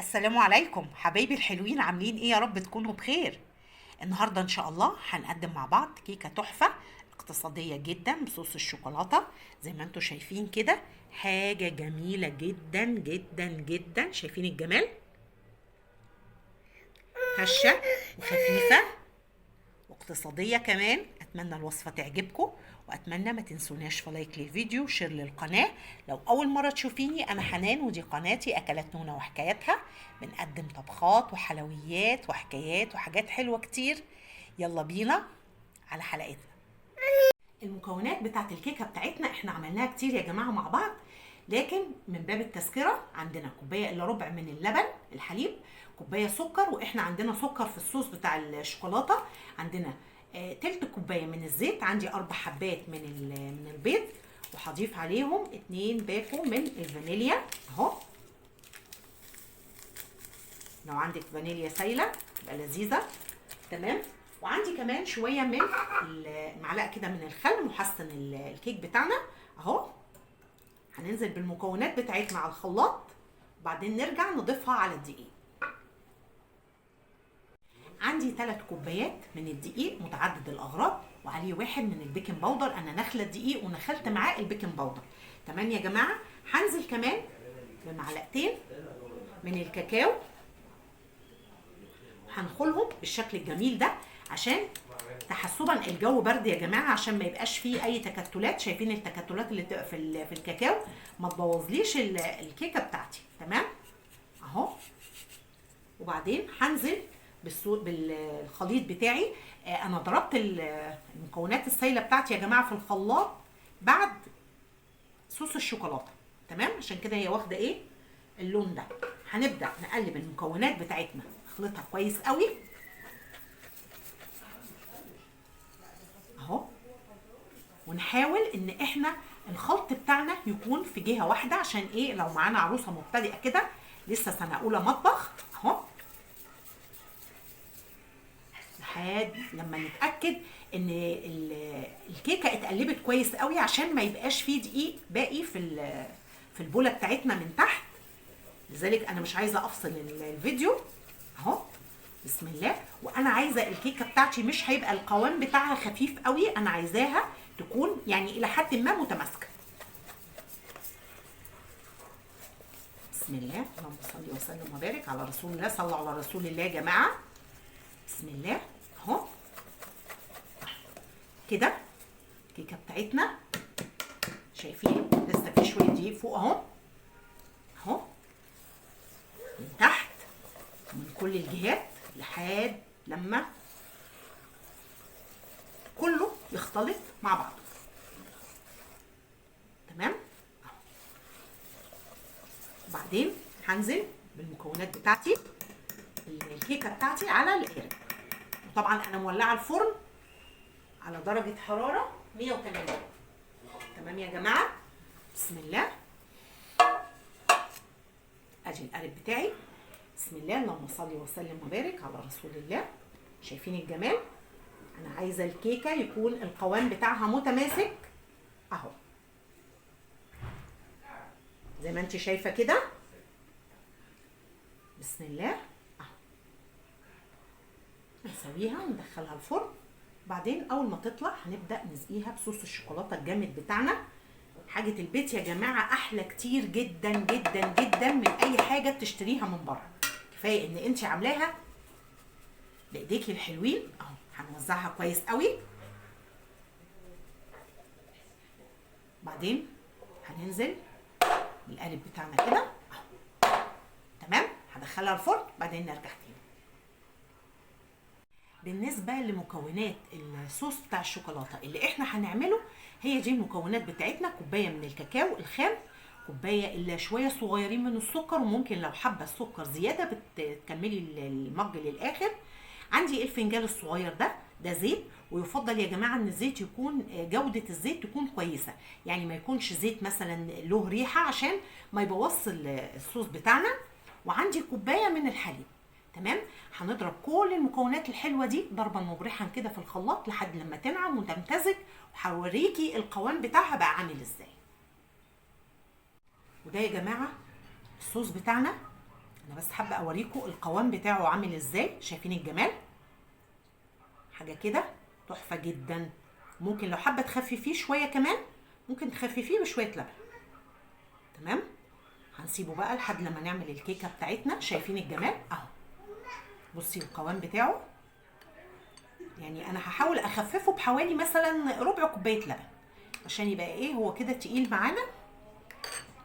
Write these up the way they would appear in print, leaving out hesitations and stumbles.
السلام عليكم حبايبي الحلوين، عاملين ايه؟ يا رب تكونوا بخير. النهارده ان شاء الله هنقدم مع بعض كيكه تحفه اقتصاديه جدا بصوص الشوكولاته. زي ما انتم شايفين كده، حاجه جميله جدا جدا جدا. شايفين الجمال؟ هشه وخفيفه واقتصاديه كمان. اتمنى الوصفه تعجبكم، واتمنى ما تنسوناش في لايك للفيديو وشير للقناه. لو اول مره تشوفيني، انا حنان ودي قناتي اكلات نونا وحكاياتها. بنقدم طبخات وحلويات وحكايات وحاجات حلوه كتير. يلا بينا على حلقتنا. المكونات بتاعت الكيكه بتاعتنا احنا عملناها كتير يا جماعه مع بعض، لكن من باب التذكره عندنا كوبايه الا ربع من اللبن الحليب، كوبايه سكر، واحنا عندنا سكر في الصوص بتاع الشوكولاته. عندنا تلت كوبايه من الزيت، عندي 4 حبات من البيض، وهضيف عليهم 2 باكو من الفانيليا اهو. لو عندك فانيليا سايله تبقى لذيذه. تمام. وعندي كمان شويه من معلقه كده من الخل محسن الكيك بتاعنا اهو. هننزل بالمكونات بتاعتنا على الخلاط، وبعدين نرجع نضيفها على الدقيق. عندي 3 كوبايات من الدقيق متعدد الاغراض، وعليه 1 من البيكنج باودر. انا نخله الدقيق ونخلت معاه البيكنج باودر. تمام يا جماعه. هنزل كمان بمعلقتين من الكاكاو، هنخلهم بالشكل الجميل ده عشان تحسبا الجو برد يا جماعه، عشان ما يبقاش فيه اي تكتلات. شايفين التكتلات اللي بتبقى في الكاكاو؟ ما تبوظليش الكيكه بتاعتي. تمام اهو. وبعدين هنزل بالخليط بتاعي. انا ضربت المكونات السايله بتاعتي يا جماعه في الخلاط بعد صوص الشوكولاته. تمام، عشان كده هي واخده ايه اللون ده. هنبدا نقلب المكونات بتاعتنا، نخلطها كويس قوي اهو. ونحاول ان احنا الخلط بتاعنا يكون في جهه واحده، عشان ايه؟ لو معانا عروسه مبتدئه كده لسه سنه اولى مطبخ اهو، لحد لما نتاكد ان الكيكه اتقلبت كويس قوي، عشان ما يبقاش فيه دقيق باقي في البوله بتاعتنا من تحت. لذلك انا مش عايزه افصل الفيديو اهو. بسم الله. وانا عايزه الكيكه بتاعتي مش هيبقى القوام بتاعها خفيف قوي، انا عايزاها تكون يعني الى حد ما متماسكه. بسم الله. اللهم صل وسلم وبارك على رسول الله. صلوا على رسول الله يا جماعه. بسم الله اهو كده. الكيكه بتاعتنا شايفين لسه في شويه دقيق فوق اهو اهو، من تحت ومن كل الجهات، لحد لما كله يختلط مع بعضه. تمام. وبعدين هنزل بالمكونات بتاعتي الكيكه بتاعتي على القالب. وطبعا انا مولعه الفرن على درجه حراره 180. تمام يا جماعه. بسم الله. ادي القالب بتاعي. بسم الله. اللهم صل وسلم وبارك على رسول الله. شايفين الجمال؟ انا عايزه الكيكه يكون القوام بتاعها متماسك اهو، زي ما انت شايفه كده. بسم الله اهو. نسويها وندخلها الفرن. بعدين اول ما تطلع هنبدا نسقيها بصوص الشوكولاته الجامد بتاعنا. حاجه البيت يا جماعه احلى كتير جدا جدا جدا من اي حاجه بتشتريها من بره. كفايه ان انت عاملاها بايديكي الحلوين اهو. هنوزعها كويس قوي. بعدين هننزل بالقالب بتاعنا كده اهو. تمام. هدخلها الفرن بعدين نرجع تاني. بالنسبه لمكونات الصوص بتاع الشوكولاته اللي احنا هنعمله، هي دي المكونات بتاعتنا: كوبايه من الكاكاو الخام، كوبايه الا شويه صغيرين من السكر، وممكن لو حابه السكر زياده بتكملي المج للاخر. عندي الفنجان الصغير ده زيت، ويفضل يا جماعه ان الزيت يكون جوده الزيت تكون كويسه، يعني ما يكونش زيت مثلا له ريحه عشان ما يبوظش الصوص بتاعنا. وعندي كوبايه من الحليب. تمام. هنضرب كل المكونات الحلوه دي ضربا مبرحا كده في الخلاط لحد لما تنعم وتمتزج، وهوريكي القوام بتاعها بقى عامل ازاي. وده يا جماعه الصوص بتاعنا انا بس حابه اوريكم القوام بتاعه عامل ازاي. شايفين الجمال؟ حاجه كده تحفه جدا. ممكن لو حابه تخففيه شويه كمان ممكن تخففيه بشويه لبن. تمام. هنسيبه بقى لحد لما نعمل الكيكه بتاعتنا. شايفين الجمال اهو. بصي القوام بتاعه، يعني انا هحاول اخففه بحوالي مثلا ربع كوبايه لبن عشان يبقى ايه، هو كده تقيل معانا.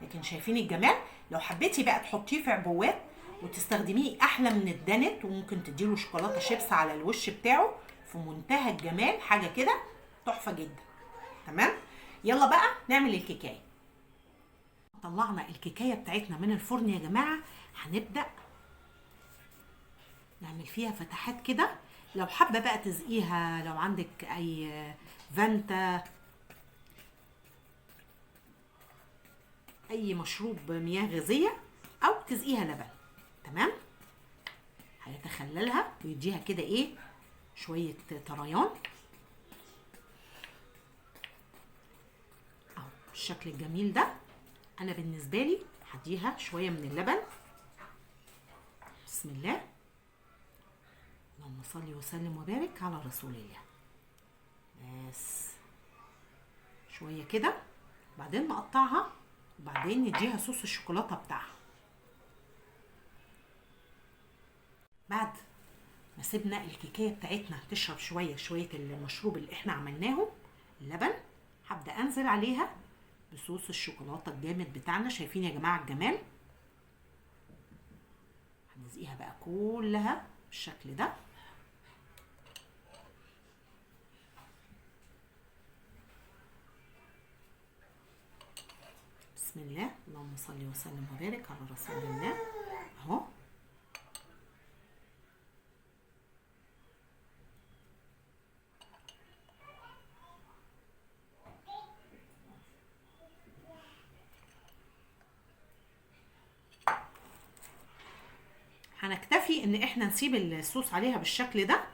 لكن شايفين الجمال؟ لو حبيتي بقى تحطيه في عبوات وتستخدميه احلى من الدانت، وممكن تديله شوكولاته شيبس على الوش بتاعه، في منتهى الجمال. حاجه كده تحفه جدا. تمام. يلا بقى نعمل الكيكايه. طلعنا الكيكايه بتاعتنا من الفرن يا جماعه. هنبدا نعمل فيها فتحات كده. لو حابه بقى تزقيها، لو عندك اي فانتا، اي مشروب مياه غازيه، او تزقيها لبن. تمام. هيتخللها ويديها كده ايه، شويه طريان اهو بالشكل الجميل ده. انا بالنسبه لي هديها شويه من اللبن. بسم الله، اللهم صل وسلم وبارك على رسول الله. بس شويه كده، بعدين نقطعها، وبعدين نديها صوص الشوكولاته بتاعها. بعد ما سيبنا الكيكايه بتاعتنا تشرب شويه المشروب اللي احنا عملناه اللبن، هبدا انزل عليها بصوص الشوكولاته الجامد بتاعنا. شايفين يا جماعه الجمال؟ هنزقيها بقى كلها بالشكل ده. بسم الله، اللهم صل وسلم وبارك على رسول الله اهو. هنكتفي ان احنا نسيب الصوص عليها بالشكل ده؟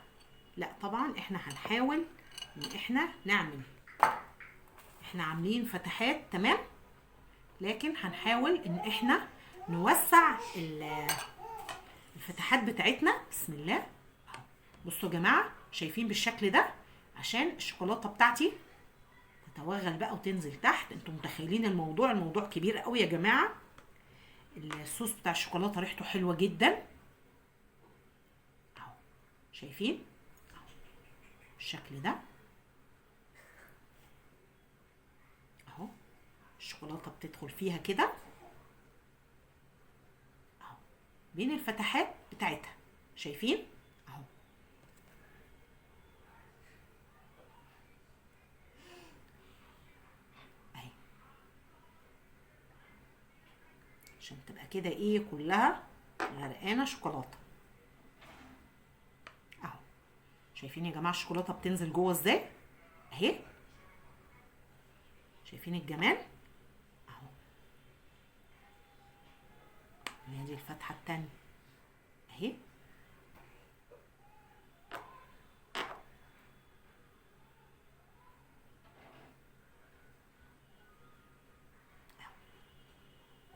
لا طبعا، احنا هنحاول ان احنا نعمل، احنا عاملين فتحات تمام، لكن هنحاول ان احنا نوسع الفتحات بتاعتنا. بسم الله. بصوا يا جماعه، شايفين بالشكل ده؟ عشان الشوكولاته بتاعتي تتوغل بقى وتنزل تحت. انتوا متخيلين الموضوع كبير قوي يا جماعه. الصوص بتاع الشوكولاته ريحته حلوه جدا اهو. شايفين اهو بالشكل ده اهو. الشوكولاته بتدخل فيها كده اهو بين الفتحات بتاعتها. شايفين اهو. اهي عشان تبقى كده ايه، كلها غرقانه شوكولاته اهو. شايفين يا جماعه الشوكولاته بتنزل جوه ازاي اهي؟ شايفين الجمال اهو. دي الفتحه التانيه اهي.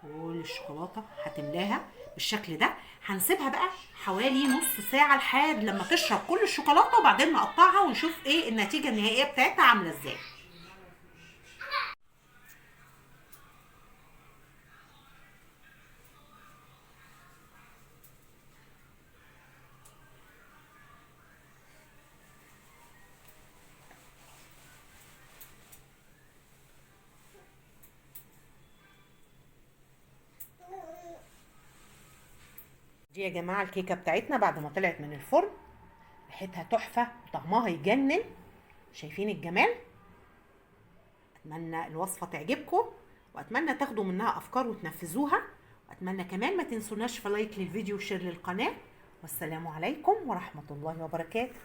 كل الشوكولاته هتملاها بالشكل ده. هنسيبها بقى حوالي نص ساعه لحد لما تشرب كل الشوكولاته، وبعدين نقطعها ونشوف ايه النتيجه النهائيه بتاعتها عامله ازاي. دي يا جماعه الكيكه بتاعتنا بعد ما طلعت من الفرن. ريحتها تحفه وطعمها يجنن. شايفين الجمال؟ اتمنى الوصفه تعجبكم، واتمنى تاخدوا منها افكار وتنفذوها، واتمنى كمان ما تنسوناش في لايك للفيديو وشير للقناه. والسلام عليكم ورحمه الله وبركاته.